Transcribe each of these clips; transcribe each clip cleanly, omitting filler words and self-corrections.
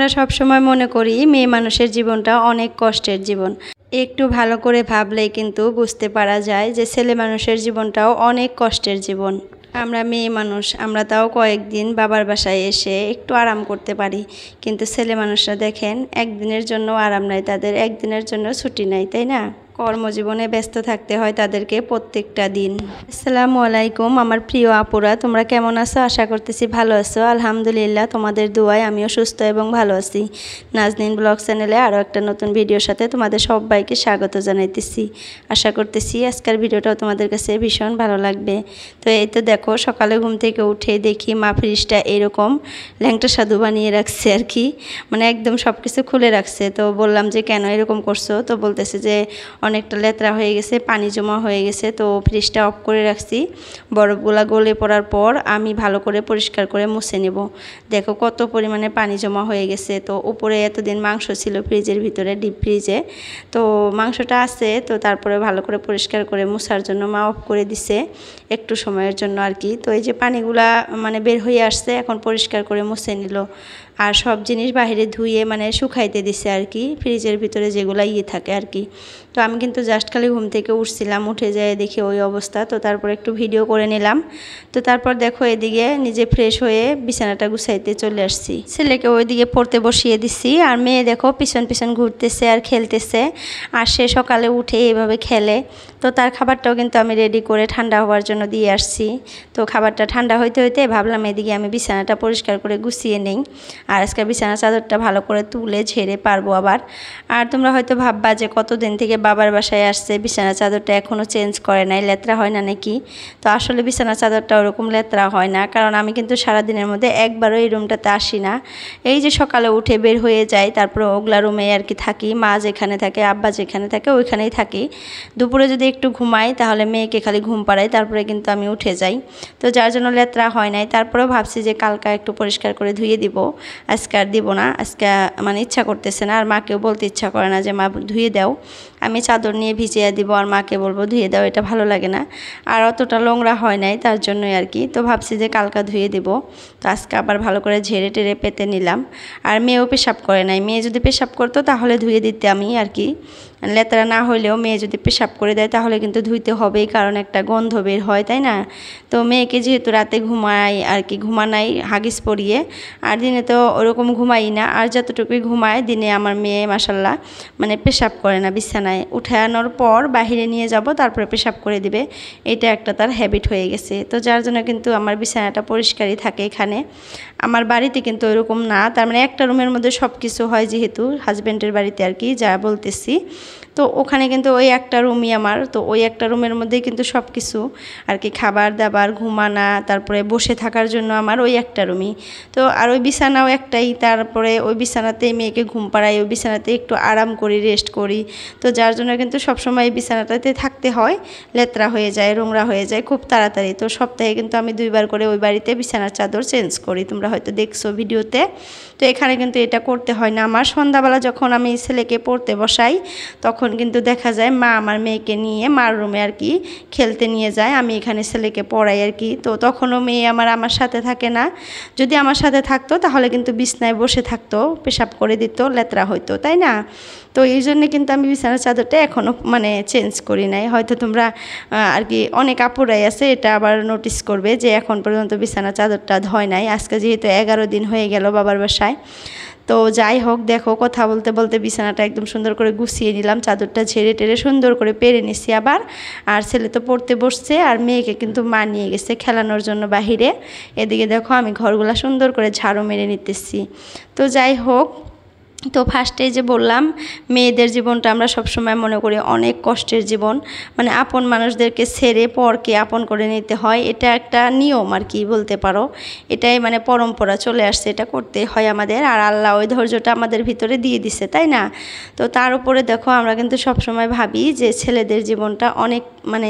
আমরা সব সময় মনে করি মেয়ে মানুষের জীবনটা অনেক কষ্টের জীবন। একটু ভালো করে ভাবলেই কিন্তু বুঝতে পারা যায় যে ছেলে মানুষের জীবনটাও অনেক কষ্টের জীবন। আমরা মেয়ে মানুষ, আমরা তাও কয়েকদিন বাবার বাসায় এসে একটু আরাম করতে পারি, কিন্তু ছেলে মানুষরা দেখেন একদিনের জন্য আরাম নাই, তাদের একদিনের জন্য ছুটি নাই, তাই না? কর্মজীবনে ব্যস্ত থাকতে হয় তাদেরকে প্রত্যেকটা দিন। আসসালামু আলাইকুম আমার প্রিয় আপুরা, তোমরা কেমন আছো? আশা করতেছি ভালো আছো। আলহামদুলিল্লাহ, তোমাদের দোয়ায় আমিও সুস্থ এবং ভালো আছি। নাজনীন ব্লগ চ্যানেলে আরও একটা নতুন ভিডিওর সাথে তোমাদের সবাইকে স্বাগত জানাইতেছি। আশা করতেছি আজকের ভিডিওটাও তোমাদের কাছে ভীষণ ভালো লাগবে। তো এই তো দেখো, সকালে ঘুম থেকে উঠে দেখি মা ফ্রিজটা এরকম ল্যাংটা সাধু বানিয়ে রাখছে আর কি, মানে একদম সব কিছু খুলে রাখছে। তো বললাম যে কেন এরকম করছো? তো বলতেছে যে অনেকটা লেত্রা হয়ে গেছে, পানি জমা হয়ে গেছে, তো ফ্রিজটা অফ করে রাখছি। বরফগুলা গলে পড়ার পর আমি ভালো করে পরিষ্কার করে মুছে নেব। দেখো কত পরিমাণে পানি জমা হয়ে গেছে। তো উপরে এতদিন মাংস ছিল ফ্রিজের ভিতরে, ডিপ ফ্রিজে, তো মাংসটা আছে। তো তারপরে ভালো করে পরিষ্কার করে মুছার জন্য মা অফ করে দিছে একটু সময়ের জন্য আর কি। তো এই যে পানিগুলা মানে বের হয়ে আসছে, এখন পরিষ্কার করে মুছে নিল। আর সব জিনিস বাইরে ধুয়ে মানে শুকাইতে দিছে আর কি, ফ্রিজের ভিতরে যেগুলো থাকে আর কি। তো আমি কিন্তু জাস্ট খালি ঘুম থেকে উঠছিলাম, উঠে যায় দেখি ওই অবস্থা। তো তারপর একটু ভিডিও করে নিলাম। তো তারপর দেখো এদিকে নিজে ফ্রেশ হয়ে বিছানাটা গুছাইতে চলে আসছি। ছেলেকে ওইদিকে পড়তে বসিয়ে দিছি, আর মেয়ে দেখো পিছন পিছন ঘুরতেছে আর খেলতেছে। আর সে সকালে উঠে এইভাবে খেলে। তো তার খাবারটাও কিন্তু আমি রেডি করে ঠান্ডা হওয়ার জন্য দিয়ে আসছি। তো খাবারটা ঠান্ডা হইতে হইতে ভাবলাম এদিকে আমি বিছানাটা পরিষ্কার করে গুছিয়ে নেই, আর আজকে বিছানা চাদরটা ভালো করে তুলে ঝেড়ে পারবো আবার। আর তোমরা হয়তো ভাববা যে কতদিন থেকে বাবার বাসায় আসছে, বিছানা চাদরটা এখনও চেঞ্জ করে নাই, লেত্রা হয় না নাকি? তো আসলে বিছানা চাদরটা ওরকম লেত্রা হয় না, কারণ আমি কিন্তু সারাদিনের মধ্যে একবারও এই রুমটাতে আসি না। এই যে সকালে উঠে বের হয়ে যাই, তারপরে ওগুলা রুমে আর কি থাকি। মা যেখানে থাকে, আব্বা যেখানে থাকে, ওইখানেই থাকি। দুপুরে যদি একটু ঘুমাই তাহলে মেয়েকে খালি ঘুম পাড়াই, তারপরে কিন্তু আমি উঠে যাই। তো যার জন্য লেত্রা হয় নাই। তারপরেও ভাবছি যে কালকা একটু পরিষ্কার করে ধুয়ে দিব, আজকে আর দিব না। আজকে মানে ইচ্ছা করতেছে না, আর মাকেও বলতে ইচ্ছা করে না যে মা ধুয়ে দাও। আমি চাদর নিয়ে ভিজিয়ে দিব আর মাকে বলবো ধুয়ে দাও, এটা ভালো লাগে না। আর অতটা নোংরা হয় নাই, তার জন্যই আর কি। তো ভাবছি যে কালকা ধুয়ে দিব। তো আজকে আবার ভালো করে ঝেড়ে টেরে পেতে নিলাম। আর মেয়েও পেশাব করে নাই, মেয়ে যদি পেশাব করতো তাহলে ধুয়ে দিতে আমি আর কি। লেত্রা না হইলেও মেয়ে যদি পেশাব করে দেয় তাহলে কিন্তু ধুইতে হবেই, কারণ একটা গন্ধ বের হয়, তাই না? তো মেয়েকে যেহেতু রাতে ঘুমাই আর কি, ঘুমানাই হাগিস পরিয়ে, আর দিনে তো ওরকম ঘুমাই না। আর যতটুকুই ঘুমায় দিনে আমার মেয়ে মাশাল্লাহ মানে পেশাব করে না, বিছানায় উঠানোর পর বাহিরে নিয়ে যাব, তারপরে পেশাব করে দিবে। এটা একটা তার হ্যাবিট হয়ে গেছে। তো যার জন্য কিন্তু আমার বিছানাটা পরিষ্কারই থাকে এখানে। আমার বাড়িতে কিন্তু ওইরকম না, তার মানে একটা রুমের মধ্যে সব কিছু হয়, যেহেতু হাজব্যান্ডের বাড়িতে আর কি যা বলতেছি। তো ওখানে কিন্তু ওই একটা রুমই আমার, তো ওই একটা রুমের মধ্যেই কিন্তু সব কিছু আর কি, খাবার দাবার, ঘুমানা, তারপরে বসে থাকার জন্য আমার ওই একটা রুমই। তো আর ওই বিছানাও একটাই, তারপরে ওই বিছানাতেই মেয়েকে ঘুম পাড়াই, ওই বিছানাতে একটু আরাম করি, রেস্ট করি। তো যার জন্য কিন্তু সবসময় এই বিছানাটাতে থাকতে হয়। লেত্রা হয়ে যায়, নোংরা হয়ে যায় খুব তাড়াতাড়ি। তো সপ্তাহে কিন্তু আমি 2বার করে ওই বাড়িতে বিছানার চাদর চেঞ্জ করি, তোমরা হয়তো দেখছো ভিডিওতে। তো এখানে কিন্তু এটা করতে হয় না আমার। সন্ধ্যাবেলা যখন আমি ছেলেকে পড়তে বসাই তখন কিন্তু দেখা যায় মা আমার মেয়েকে নিয়ে মার রুমে আর কি খেলতে নিয়ে যায়, আমি এখানে ছেলেকে পড়াই আর কি। তো তখনও মেয়ে আমার সাথে থাকে না। যদি আমার সাথে থাকতো তাহলে কিন্তু বিছনায় বসে থাকতো, পেশাব করে দিত, লেত্রা হইতো, তাই না? তো এই জন্য কিন্তু আমি বিছানার চাদরটা এখনও মানে চেঞ্জ করি নাই। হয়তো তোমরা আর কি অনেক আপুরাই আছে এটা আবার নোটিস করবে যে এখন পর্যন্ত বিছানার চাদরটা ধয় নাই। আজকে যেহেতু 11 দিন হয়ে গেল বাবার বাসায়। তো যাই হোক, দেখো কথা বলতে বলতে বিছানাটা একদম সুন্দর করে গুছিয়ে নিলাম, চাদরটা ঝেড়ে টেরে সুন্দর করে পেরে নিছি আবার। আর ছেলে তো পড়তে বসছে, আর মেয়েকে কিন্তু মা নিয়ে গেছে খেলানোর জন্য বাহিরে। এদিকে দেখো আমি ঘরগুলা সুন্দর করে ঝাড়ু মেরে নিতেছি। তো যাই হোক, তো ফার্স্টে যে বললাম মেয়েদের জীবনটা আমরা সবসময় মনে করি অনেক কষ্টের জীবন, মানে আপন মানুষদেরকে ছেড়ে পরকে আপন করে নিতে হয়, এটা একটা নিয়ম আর কি বলতে পারো। এটাই মানে পরম্পরা চলে আসছে, এটা করতে হয় আমাদের। আর আল্লাহ ওই ধৈর্যটা আমাদের ভিতরে দিয়ে দিছে, তাই না? তো তার উপরে দেখো আমরা কিন্তু সবসময় ভাবি যে ছেলেদের জীবনটা অনেক মানে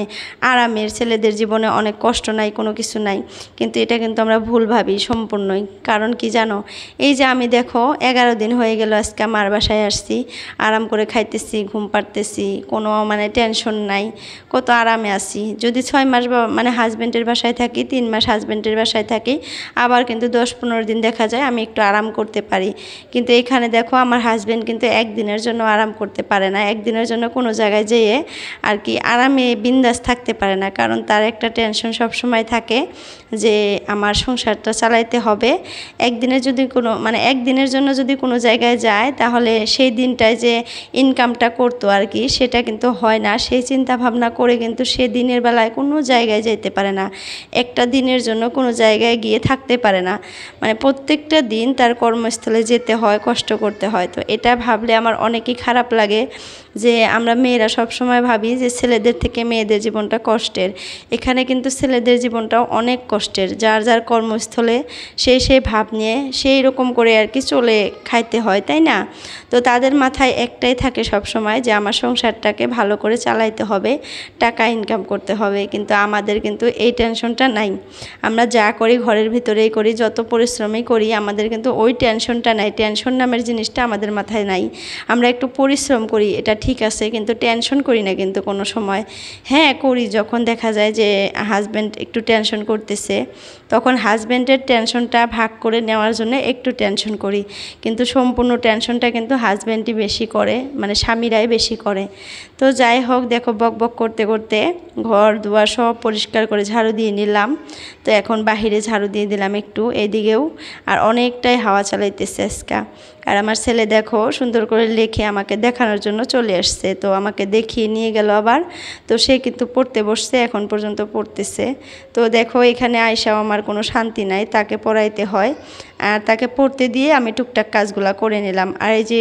আরামের, ছেলেদের জীবনে অনেক কষ্ট নাই, কোনো কিছু নাই, কিন্তু এটা কিন্তু আমরা ভুল ভাবি সম্পূর্ণই। কারণ কি জানো, এই যে আমি দেখো 11 দিন হয়ে গেল আজকে মার বাসায় আসছি, আরাম করে খাইতেছি, ঘুম পাড়তেছি, কোনো মানে টেনশন নাই, কত আরামে আছি। যদি 6 মাস মানে হাজব্যান্ডের বাসায় থাকি, 3 মাস হাজব্যান্ডের বাসায় থাকি, আবার কিন্তু 10-15 দিন দেখা যায় আমি একটু আরাম করতে পারি। কিন্তু এখানে দেখো আমার হাজব্যান্ড কিন্তু একদিনের জন্য আরাম করতে পারে না, একদিনের জন্য কোনো জায়গায় যেয়ে আর কি আরামে বিন্দাস থাকতে পারে না, কারণ তার একটা টেনশন সব সময় থাকে যে আমার সংসারটা চালাইতে হবে। একদিনের যদি কোনো মানে একদিনের জন্য যদি কোনো জায়গায় যায়, তাহলে সেই দিনটায় যে ইনকামটা করতো আর কি, সেটা কিন্তু হয় না। সেই চিন্তা ভাবনা করে কিন্তু সে দিনের বেলায় কোনো জায়গায় যেতে পারে না, একটা দিনের জন্য কোনো জায়গায় গিয়ে থাকতে পারে না। মানে প্রত্যেকটা দিন তার কর্মস্থলে যেতে হয়, কষ্ট করতে হয়। তো এটা ভাবলে আমার অনেকই খারাপ লাগে যে আমরা মেয়েরা সব সময় ভাবি যে ছেলেদের থেকে মেয়েদের জীবনটা কষ্টের। এখানে কিন্তু ছেলেদের জীবনটাও অনেক কষ্টের, যার যার কর্মস্থলে সেই ভাব নিয়ে সেই রকম করে আর কি চলে খাইতে হয়, তাই না? তো তাদের মাথায় একটাই থাকে সব সময় যে আমার সংসারটাকে ভালো করে চালাইতে হবে, টাকা ইনকাম করতে হবে। কিন্তু আমাদের কিন্তু এই টেনশনটা নাই। আমরা যা করি ঘরের ভিতরেই করি, যত পরিশ্রমই করি, আমাদের কিন্তু ওই টেনশনটা নাই। টেনশন নামের জিনিসটা আমাদের মাথায় নাই। আমরা একটু পরিশ্রম করি, এটা ঠিক আছে, কিন্তু টেনশন করি না কিন্তু কোনো সময়। হ্যাঁ করি, যখন দেখা যায় যে হাজব্যান্ড একটু টেনশন করতেছে, তখন হাজব্যান্ডের টেনশনটা ভাগ করে নেওয়ার জন্য একটু টেনশন করি, কিন্তু সম্পূর্ণ টেনশনটা কিন্তু হাজব্যান্ডই বেশি করে, মানে স্বামীরাই বেশি করে। তো যাই হোক, দেখো বক বক করতে করতে ঘর দুয়ার সব পরিষ্কার করে ঝাড়ু দিয়ে নিলাম। তো এখন বাহিরে ঝাড়ু দিয়ে দিলাম একটু, এদিকেও, আর অনেকটাই হাওয়া চালাইতেছে আজকা। আর আমার ছেলে দেখো সুন্দর করে লেখে আমাকে দেখানোর জন্য চলে আসছে, তো আমাকে দেখিয়ে নিয়ে গেল আবার। তো সে কিন্তু পড়তে বসছে, এখন পর্যন্ত পড়তেছে। তো দেখো এখানে আয়সাও আমার কোনো শান্তি নাই, তাকে পড়াইতে হয়, আর তাকে পড়তে দিয়ে আমি টুকটাক কাজগুলো করে নিলাম। আর এই যে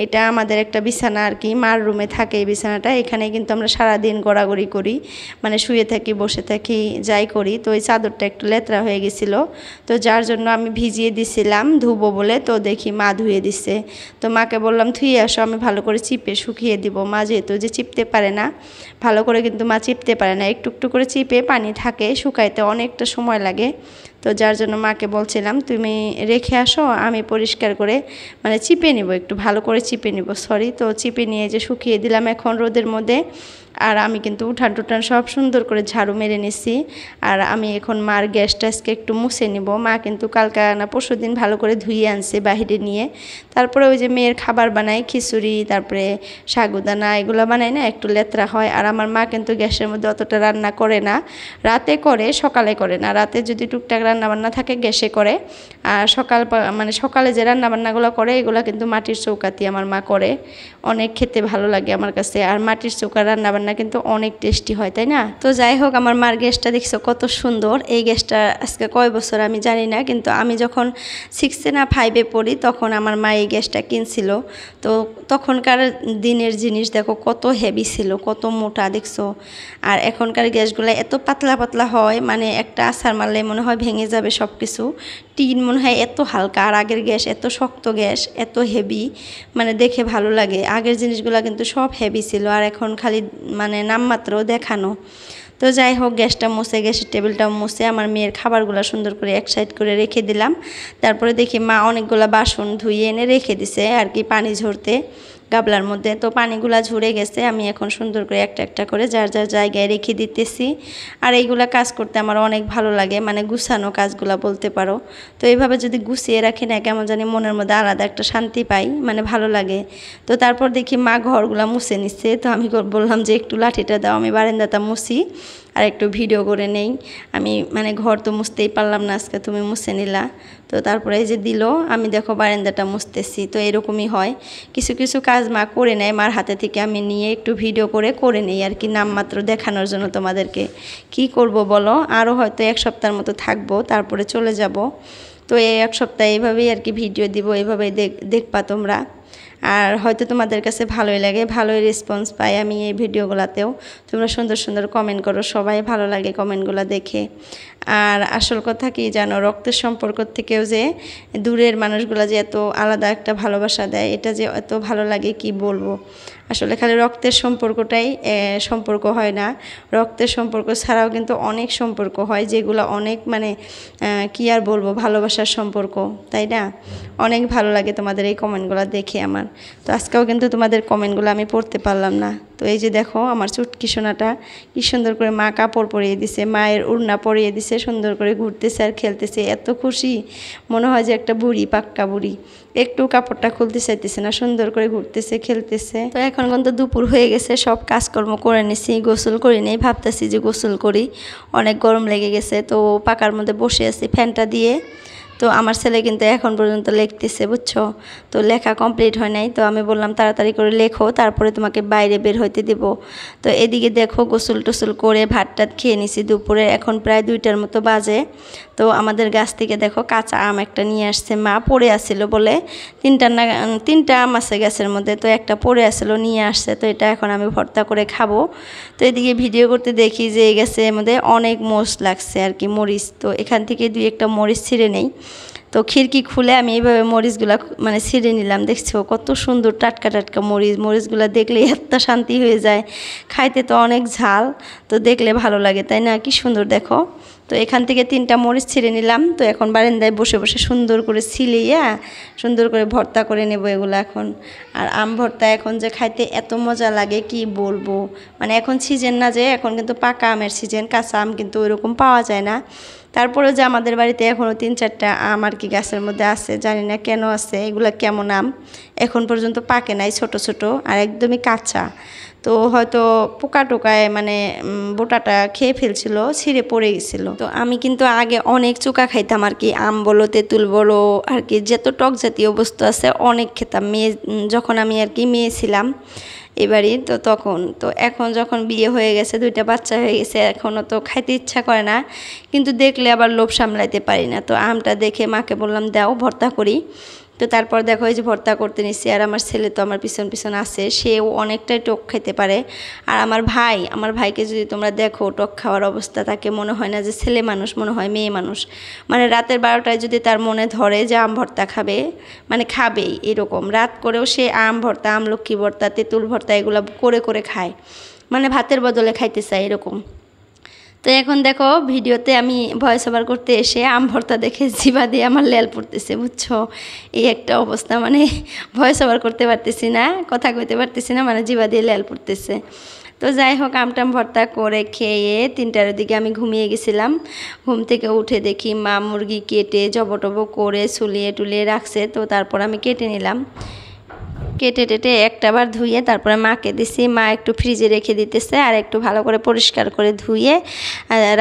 এটা আমাদের একটা বিছানা আর কি, মার রুমে থাকে এই বিছানাটা। এখানে কিন্তু আমরা সারাদিন গড়াগড়ি করি, মানে শুয়ে থাকি, বসে থাকি, যাই করি। তো এই চাদরটা একটু লেতরা হয়ে গেছিলো, তো যার জন্য আমি ভিজিয়ে দিছিলাম ধুবো বলে। তো দেখি মা ধুয়ে দিচ্ছে। তো মাকে বললাম ধুয়ে আসো, আমি ভালো করে চিপে শুকিয়ে দিব। মা যেহেতু যে চিপতে পারে না ভালো করে, কিন্তু মা চিপতে পারে না, একটু একটু করে চিপে পানি থাকে, শুকাইতে অনেকটা সময় লাগে। তো যার জন্য মাকে বলছিলাম তুমি রেখে আসো, আমি পরিষ্কার করে মানে চিপে নিব, একটু ভালো করে চিপে নিব, সরি। তো চিপে নিয়ে যে শুকিয়ে দিলাম এখন রোদের মধ্যে। আর আমি কিন্তু উঠান টুঠান সব সুন্দর করে ঝাড়ু মেরে নিছি। আর আমি এখন মার গ্যাসটা আজকে একটু মুছে নিব। মা কিন্তু কালকা না পরশু দিন ভালো করে ধুয়ে আনছে বাহিরে নিয়ে। তারপরে ওই যে মেয়ের খাবার বানাই, খিচুড়ি, তারপরে সাগুদানা, এগুলো বানাই না, একটু লেতরা হয়। আর আমার মা কিন্তু গ্যাসের মধ্যে অতটা রান্না করে না, রাতে করে, সকালে করে না। রাতে যদি টুকটাক রান্নাবান্না থাকে গ্যাসে করে, আর মানে সকালে যে রান্নাবান্নাগুলো করে এগুলো কিন্তু মাটির চৌকাতে আমার মা করে। অনেক খেতে ভালো লাগে আমার কাছে, আর মাটির চৌকার রান্নাবান্না কিন্তু অনেক টেস্টি হয়, তাই না? তো যাই হোক, আমার মার গ্যাসটা দেখছো কত সুন্দর। এই গ্যাসটা আজকে কয় বছর আমি জানি না, কিন্তু আমি যখন 6 না 5-এ পড়ি তখন আমার মা এই গ্যাসটা কিনছিল। তো তখনকার দিনের জিনিস দেখো কত হেভি ছিল, কত মোটা দেখছো। আর এখনকার গ্যাসগুলো এত পাতলা পাতলা হয়, মানে একটা আছাড় মারলে মনে হয় ভেঙে যাবে সব কিছু। টিন মনে হয় এত হালকা, আর আগের গ্যাস এত শক্ত, গ্যাস এত হেভি, মানে দেখে ভালো লাগে। আগের জিনিসগুলো কিন্তু সব হেভি ছিল, আর এখন খালি মানে নামমাত্র দেখানো। তো যাই হোক, গ্যাসটা মুছে, গ্যাসের টেবিলটাও মুছে, আমার মেয়ের খাবারগুলো সুন্দর করে এক সাইড করে রেখে দিলাম। তারপরে দেখি মা অনেকগুলো বাসন ধুয়ে এনে রেখে দিছে আর কি, পানি ঝরতে গাবলার মধ্যে। তো পানিগুলা ঝরে গেছে, আমি এখন সুন্দর করে একটা একটা করে যার যার জায়গায় রেখে দিতেছি। আর এইগুলা কাজ করতে আমার অনেক ভালো লাগে, মানে গুছানো কাজগুলা বলতে পারো। তো এইভাবে যদি গুছিয়ে রাখি না, কেমন জানি মনের মধ্যে আলাদা একটা শান্তি পাই, মানে ভালো লাগে। তো তারপর দেখি মা ঘরগুলা মুছে নিচ্ছে। তো আমি বললাম যে একটু লাঠিটা দাও, আমি বারান্দাটা মুছি আর একটু ভিডিও করে নেই। আমি মানে ঘর তো মুছতেই পারলাম না আজকে, তুমি মুছে নিলা। তো তারপরে এই যে দিল, আমি দেখো বারান্দাটা মুছতেছি। তো এরকমই হয়, কিছু কিছু কাজ মা করে নেয়, মার হাতে থেকে আমি নিয়ে একটু ভিডিও করে নেই আর কি, নামমাত্র দেখানোর জন্য তোমাদেরকে। কি করব বলো, আরও হয়তো 1 সপ্তাহের মতো থাকবো, তারপরে চলে যাব। তো এই 1 সপ্তাহ এইভাবেই আর কি ভিডিও দিব, এইভাবেই দেখবা তোমরা। আর হয়তো তোমাদের কাছে ভালোই লাগে, ভালোই রেসপন্স পাই আমি এই ভিডিওগুলোতেও। তোমরা সুন্দর সুন্দর কমেন্ট করো, সবাই ভালো লাগে কমেন্টগুলো দেখে। আর আসল কথা কি জানো, রক্তের সম্পর্ক থেকেও যে দূরের মানুষগুলো যে এত আলাদা একটা ভালোবাসা দেয়, এটা যে এত ভালো লাগে কি বলবো। আসলে খালি রক্তের সম্পর্কটাই সম্পর্ক হয় না, রক্তের সম্পর্ক ছাড়াও কিন্তু অনেক সম্পর্ক হয়, যেগুলো অনেক মানে কি আর বলবো, ভালোবাসার সম্পর্ক, তাই না? অনেক ভালো লাগে তোমাদের এই কমেন্টগুলো দেখে আমার। তো আজকেও কিন্তু তোমাদের কমেন্টগুলো আমি পড়তে পারলাম না। তো এই যে দেখো আমার চুটকি সোনাটা কি সুন্দর করে মা কাপড় পরিয়ে দিছে, মায়ের ওড়না পরিয়ে দিছে, সুন্দর করে ঘুরতেছে আর খেলতেছে, এত খুশি, মনে হয় যে একটা বুড়ি, পাক্কা বুড়ি। একটু কাপড়টা খুলতে চাইতেছে না, সুন্দর করে ঘুরতেছে খেলতেছে। তো এখন কিন্তু দুপুর হয়ে গেছে, সব কাজকর্ম করে নিছি, গোসল করি নেই, ভাবতেছি যে গোসল করি, অনেক গরম লেগে গেছে। তো পাকার মধ্যে বসে আছি ফ্যানটা দিয়ে। তো আমার ছেলে কিন্তু এখন পর্যন্ত লিখতেছে, বুঝছো? তো লেখা কমপ্লিট হয় নাই। তো আমি বললাম তাড়াতাড়ি করে লেখো, তারপরে তোমাকে বাইরে বের হইতে দেব। তো এদিকে দেখো গোসল টোসল করে ভাত টাত খেয়ে নিছি দুপুরে, এখন প্রায় 2টার মতো বাজে। তো আমাদের গাছ থেকে দেখো কাঁচা আম একটা নিয়ে আসছে মা, পড়ে আসছিল বলে, 3টা আম আছে গাছের মধ্যে, তো একটা পড়ে আসছিল নিয়ে আসছে। তো এটা এখন আমি ভর্তা করে খাবো। তো এদিকে ভিডিও করতে দেখি যে এই গাছের মধ্যে অনেক মোষ লাগছে আর কি, মরিচ। তো এখান থেকে 2-1টা মরিচ ছিঁড়ে নেই। তো খিড়কি খুলে আমি এইভাবে মরিচগুলা মানে ছিঁড়ে নিলাম। দেখছো কত সুন্দর টাটকা টাটকা মরিচ, মরিচগুলা দেখলে এত শান্তি হয়ে যায়। খাইতে তো অনেক ঝাল, তো দেখলে ভালো লাগে, তাই না? কি সুন্দর দেখো। তো এখান থেকে 3টা মরিচ ছিঁড়ে নিলাম। তো এখন বারান্দায় বসে বসে সুন্দর করে ছিলিয়া সুন্দর করে ভর্তা করে নেব এগুলো এখন। আর আম ভর্তা এখন যে খাইতে এত মজা লাগে কি বলবো, মানে এখন সিজন না, যে এখন কিন্তু পাকা আমের সিজন, কাঁচা আম কিন্তু ওইরকম পাওয়া যায় না। তারপরেও যে আমাদের বাড়িতে এখনও 3-4টা আম আর কি গাছের মধ্যে আছে, জানি না কেন আছে, এগুলো কেমন আম এখন পর্যন্ত পাকে নাই, ছোট ছোট আর একদমই কাঁচা। তো হয়তো পোকা টোকায় মানে বোটাটা খেয়ে ফেলছিল, ছিঁড়ে পড়ে গেছিলো। তো আমি কিন্তু আগে অনেক চোকা খাইতাম আর কি, আম বলো তেঁতুল বলো আর কি, যত টক জাতীয় বস্তু আছে অনেক খেতাম মেয়ে, যখন আমি আর কি মেয়ে ছিলাম এবারই। তো তখন তো এখন যখন বিয়ে হয়ে গেছে, 2টা বাচ্চা হয়ে গেছে, এখনও তো খাইতে ইচ্ছা করে না, কিন্তু দেখলে আবার লোভ সামলাইতে পারি না। তো আমটা দেখে মাকে বললাম দাও ভর্তা করি। তো তারপর দেখো এই যে ভর্তা করতে নিচ্ছি। আর আমার ছেলে তো আমার পিছন পিছন আছে, সেও অনেকটাই টক খেতে পারে। আর আমার ভাইকে যদি তোমরা দেখো টক খাওয়ার অবস্থা, তাকে মনে হয় না যে ছেলে মানুষ, মনে হয় মেয়ে মানুষ। মানে রাতের 12টায় যদি তার মনে ধরে যে আম ভর্তা খাবে, মানে খাবেই এরকম, রাত করেও সে আম ভর্তা, আমলক্ষী ভর্তা, তেঁতুল ভর্তা এগুলো করে করে খায়, মানে ভাতের বদলে খাইতে চায় এরকম। তো এখন দেখো ভিডিওতে আমি ভয়েস ওভার করতে এসে আম ভর্তা দেখে জিভা দিয়ে আমার লেল পড়তেছে, বুঝছো? এই একটা অবস্থা, মানে ভয়েস ওভার করতে পারতেছি না, কথা কইতে পারতেছি না, মানে জিভা দিয়ে লেল পড়তেছে। তো যাই হোক আমটাম ভর্তা করে খেয়ে 3টার দিকে আমি ঘুমিয়ে গেছিলাম। ঘুম থেকে উঠে দেখি মা মুরগি কেটে জবটব করে ছুলিয়ে টুলিয়ে রাখছে। তো তারপর আমি কেটে নিলাম, কেটে টেটে একটাবার ধুয়ে তারপরে মাকে দিছি, মা একটু ফ্রিজে রেখে দিতেছে আর একটু ভালো করে পরিষ্কার করে ধুয়ে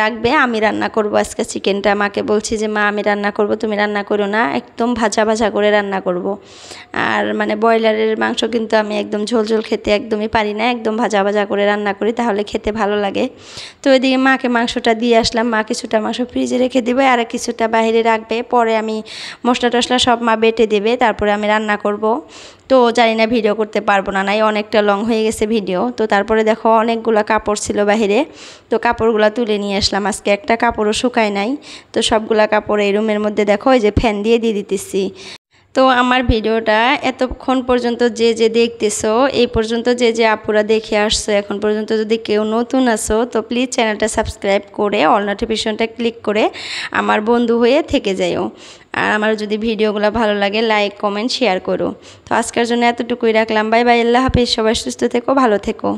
রাখবে। আমি রান্না করব আজকে চিকেনটা, মাকে বলছি যে মা আমি রান্না করব, তুমি রান্না করো না, একদম ভাজা ভাজা করে রান্না করব। আর মানে ব্রয়লারের মাংস কিন্তু আমি একদম ঝোল ঝোল খেতে একদমই পারি না, একদম ভাজা ভাজা করে রান্না করি, তাহলে খেতে ভালো লাগে। তো ওইদিকে মাকে মাংসটা দিয়ে আসলাম, মা কিছুটা মাংস ফ্রিজে রেখে দেবে আর কিছুটা বাইরে রাখবে, পরে আমি মশলা টশলা সব মা বেটে দেবে, তারপরে আমি রান্না করব। তো জানি না ভিডিও করতে পারবো না, নাই অনেকটা লং হয়ে গেছে ভিডিও। তো তারপরে দেখো অনেকগুলো কাপড় ছিল বাহিরে, তো কাপড়গুলো তুলে নিয়ে আসলাম, আজকে একটা কাপড়ও শুকায় নাই। তো সবগুলা কাপড় এই রুমের মধ্যে দেখো এই যে ফ্যান দিয়ে দিতেছি। তো আমার ভিডিওটা এতক্ষণ পর্যন্ত যে যে দেখতেছো, এই পর্যন্ত যে যে আপুরা দেখে আসছো এখন পর্যন্ত, যদি কেউ নতুন আসো তো প্লিজ চ্যানেলটা সাবস্ক্রাইব করে অল নোটিফিকেশনটা ক্লিক করে আমার বন্ধু হয়ে থেকে যাইও। আর আমার যদি ভিডিওগুলো ভালো লাগে লাইক কমেন্ট শেয়ার করো। তো আজকের জন্য এতটুকুই রাখলাম, বাই বাই, আল্লাহ হাফিজ, সবাই সুস্থ থেকো, ভালো থেকো।